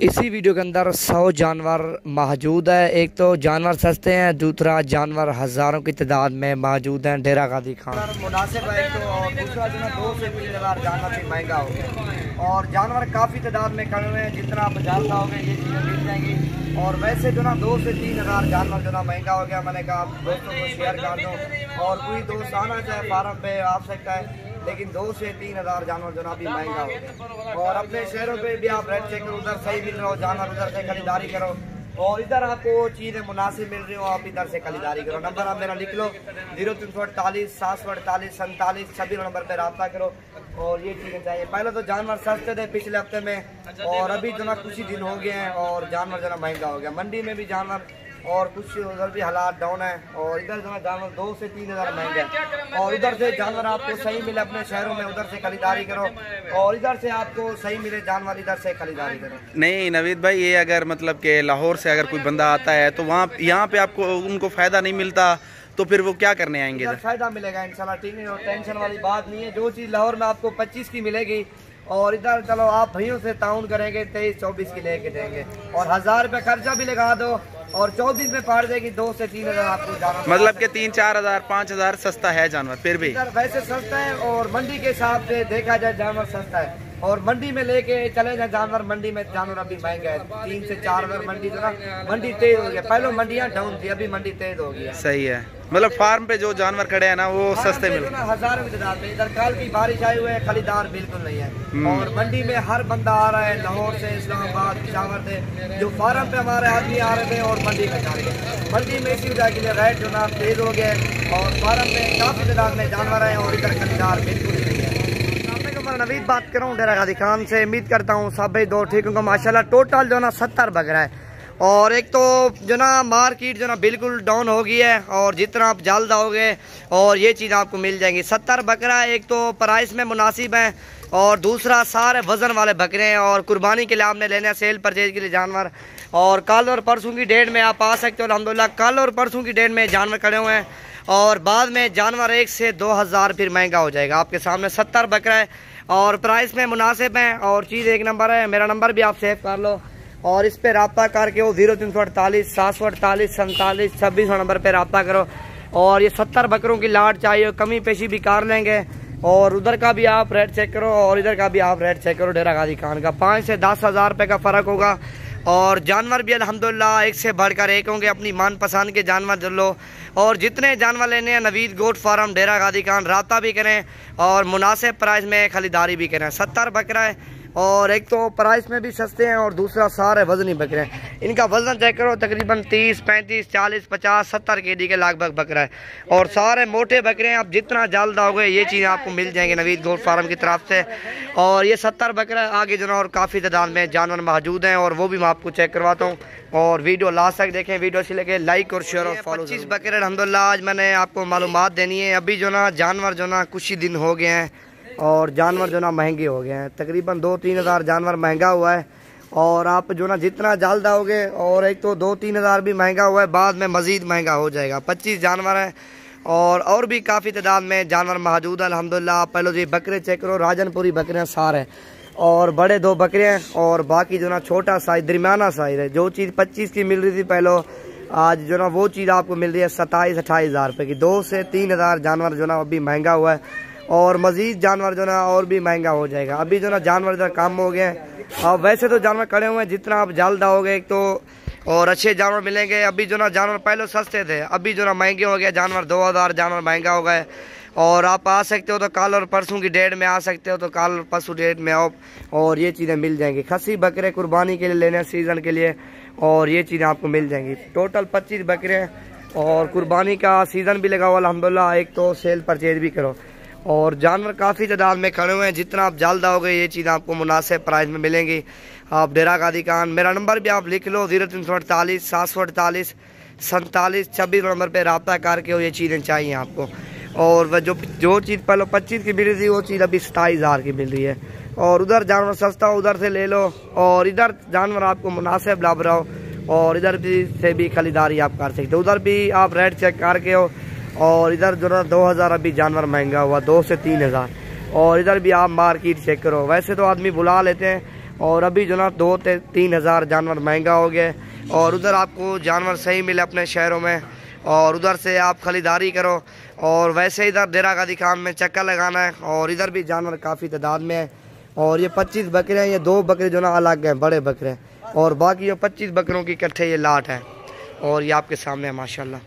इसी वीडियो के अंदर 100 जानवर मौजूद है। एक तो जानवर सस्ते हैं, दूसरा जानवर हज़ारों की तादाद में मौजूद हैं। डेरा गाजी खान मुनासिब है तो, और दूसरा जो है 2 से 3 हज़ार जानवर भी महंगा हो गया और जानवर काफ़ी तादाद में खड़े हुए हैं। जितना आप जानता होंगे ये चीज़ें मिल जाएंगी। और वैसे जो ना 2 से 3 हज़ार जानवर जो ना महंगा हो गया। मैंने कहा आप दोस्तों को शेयर कर दो और कोई दोस्त आना चाहे फार्म पे आ सकता है, लेकिन 2 से 3 हज़ार जानवर जो ना अभी महंगा हो गया। और अपने शहरों पे भी आप रेट चेक करो, उधर सही मिल रहा हो जानवर, उधर से खरीदारी करो और इधर आपको चीज़ें मुनासिब मिल रही हो, आप इधर से खरीदारी करो। नंबर आप मेरा लिख लो 0348 748 47 26 नंबर पे रब्ता करो और ये चीज़ें चाहिए। पहले तो जानवर सस्ते थे पिछले हफ्ते में और अभी जो ना कुछ ही दिन हो गए हैं और जानवर जो ना महंगा हो गया। मंडी में भी जानवर और कुछ उधर भी हालात डाउन है और इधर जो है जानवर 2 से 3 हज़ार महंगे हैं। और उधर से जानवर आपको सही मिले अपने शहरों में, उधर से खरीदारी करो और इधर से आपको सही मिले जानवर, इधर से खरीदारी करो। नहीं नवीद भाई, ये अगर मतलब कि लाहौर से अगर कोई बंदा आता है तो वहाँ यहाँ पे आपको उनको फ़ायदा नहीं मिलता तो फिर वो क्या करने आएंगे? फ़ायदा मिलेगा इंशाल्लाह, ठीक है, और टेंशन वाली बात नहीं है। जो चीज़ लाहौर में आपको 25 की मिलेगी और इधर चलो आप भैयों से ताउन करेंगे 23-24 की लेके देंगे और 1000 रुपये खर्चा भी लगा दो और 24 में पार देगी 2 से 3 हज़ार आपको जानवर। मतलब कि 3-4 हज़ार 5 हज़ार सस्ता है जानवर फिर भी वैसे सस्ता है और मंडी के हिसाब से देखा जाए जानवर सस्ता है। और मंडी में लेके चले जाए जानवर, मंडी में जानवर अभी महंगा है 3 से 4 हज़ार। मंडी जो ना मंडी तेज हो गया, पहले मंडियाँ डाउन थी, अभी मंडी तेज हो गई है। सही है, मतलब फार्म पे जो जानवर खड़े हैं ना वो सस्ते मिल रहे हैं। हज़ारों की तादाद में इधर कल की बारिश आई हुई है, खरीदार बिल्कुल नहीं है और मंडी में हर बंदा आ रहा है लाहौर से, इस्लामाबाद, पेशावर से। जो फार्म पे हमारे आदमी आ रहे थे और मंडी में जा रहे हैं। मंडी में इसी वजह के लिए रेट जो ना तेज हो गए और फार्म में काफ़ी तादाद में जानवर हैं और इधर खरीदार बिल्कुल नहीं है। मैं नवीद बात कर रहा हूँ डेरा गाजी खान से। उम्मीद करता हूँ सब भाई दो ठीक होंगे माशाल्लाह। टोटल जो ना 70 बकरा है और एक तो जो ना मार्केट जो ना बिल्कुल डाउन हो गई है और जितना आप जल्द आओगे और ये चीज़ आपको मिल जाएंगी। 70 बकरा एक तो प्राइस में मुनासिब है और दूसरा सारे वज़न वाले बकरे हैं और कुर्बानी के लिए आपने लेना है, सेल परचेज के लिए जानवर। और कल और परसों की डेट में आप आ सकते हो अल्हम्दुलिल्लाह। कल और परसों की डेट में जानवर खड़े हुए हैं और बाद में जानवर 1 से 2 हज़ार फिर महंगा हो जाएगा। आपके सामने 70 बकरा है और प्राइस में मुनासिब है और चीज़ एक नंबर है। मेरा नंबर भी आप सेव कर लो और इस पर रब्ता करके वो 0348 748 47 26 नंबर पर रब्ता करो। और ये 70 बकरों की लाट चाहिए, कमी पेशी भी कर लेंगे। और उधर का भी आप रेट चेक करो और इधर का भी आप रेट चेक करो। डेरा गाजी खान का 5 से 10 हज़ार रुपये का फ़र्क होगा और जानवर भी अल्हम्दुलिल्लाह एक से बढ़कर एक होंगे। अपनी मनपसंद के जानवर लो और जितने जानवर लेने हैं नवीद गोट फार्म डेरा गाजी खान रब्ता भी करें और मुनासिब प्राइस में खरीदारी भी करें। 70 बकरा है और एक तो प्राइस में भी सस्ते हैं और दूसरा सारे वजनी बकरे हैं। इनका वजन चेक करो तकरीबन 30, 35, 40, 50, 70 केजी के लगभग बकरा है और सारे मोटे बकरे हैं। आप जितना जल्द आओगे ये चीज़ें आपको मिल जाएंगी नवीद गोट फार्म की तरफ से। और ये 70 बकरा आगे जो और काफ़ी तादाद में जानवर मौजूद हैं और वो भी मैं आपको चेक करवाता हूँ। और वीडियो लास्ट तक देखें, वीडियो से लेके लाइक और शेयर और फॉलो। 25 बकरे अल्हम्दुलिल्लाह आज मैंने आपको मालूमात देनी है। अभी जो ना जानवर जो ना कुछ ही दिन हो गए हैं और जानवर जो ना महंगे हो गए हैं। तकरीबन 2-3 हज़ार जानवर महंगा हुआ है और आप जो ना जितना जल्द आओगे और एक तो 2-3 हज़ार भी महंगा हुआ है, बाद में मज़ीद महंगा हो जाएगा। 25 जानवर हैं और भी काफ़ी तादाद में जानवर मौजूद है अल्हम्दुलिल्लाह। आप पहले ये बकरे चेक करो, राजनपुरी बकरे हैं सारे और बड़े 2 बकरे हैं और बाकी जो ना छोटा साइज दरमियाना साइज है। जो चीज़ 25 की मिल रही थी पहले, आज जो ना वो चीज़ आपको मिल रही है 27-28 हज़ार रुपये की। 2 से 3 हज़ार जानवर जो ना अभी महंगा हुआ है और मज़ीद जानवर जो ना और भी महंगा हो जाएगा। अभी जो ना जानवर इधर कम हो गए हैं और वैसे तो जानवर खड़े हुए हैं। जितना आप जल्द आओगे एक तो और अच्छे जानवर मिलेंगे। अभी जो ना जानवर पहले सस्ते थे, अभी जो ना महंगे हो गए जानवर। 2 हज़ार जानवर महंगा हो गए और आप आ सकते हो तो कल और परसों की डेट में आ सकते हो तो कल और परसों डेट में आओ और ये चीज़ें मिल जाएंगी। खस्सी बकरे कुर्बानी के लिए लेने सीज़न के लिए और ये चीज़ें आपको मिल जाएंगी। टोटल 25 बकरे हैं और कुर्बानी का सीज़न भी लगा हुआ अल्हम्दुलिल्लाह। एक तो सेल परचेज भी करो और जानवर काफ़ी तादाद में खड़े हुए हैं। जितना आप जल्द आओगे ये चीज़ आपको मुनासिब प्राइस में मिलेंगी। आप डेरा गाजी खान, मेरा नंबर भी आप लिख लो 0348 748 47 26 नंबर पे रब्ता करके ये चीज़ें चाहिए आपको। और वह जो चीज़ पहले 25 की मिल रही थी वो चीज़ अभी 27 हज़ार की मिल रही है। और उधर जानवर सस्ता उधर से ले लो और इधर जानवर आपको मुनासिब लाभ रहा हो और इधर भी से भी खरीदारी आप कर सकते हो। उधर भी आप रेट चेक करके हो और इधर जो ना 2 हज़ार अभी जानवर महंगा हुआ, 2 से 3 हज़ार। और इधर भी आप मार्केट चेक करो। वैसे तो आदमी बुला लेते हैं और अभी जो ना 2 से 3 हज़ार जानवर महंगा हो गया। और उधर आपको जानवर सही मिले अपने शहरों में, और उधर से आप खरीदारी करो। और वैसे इधर डेरा गादी खान में चक्कर लगाना है, और इधर भी जानवर काफ़ी तादाद में है। और ये 25 बकरे हैं, ये 2 बकरे जो ना अलग हैं, बड़े बकरे हैं, और बाकी ये 25 बकरों की इकट्ठे ये लाट है। और ये आपके सामने है माशाल्लाह।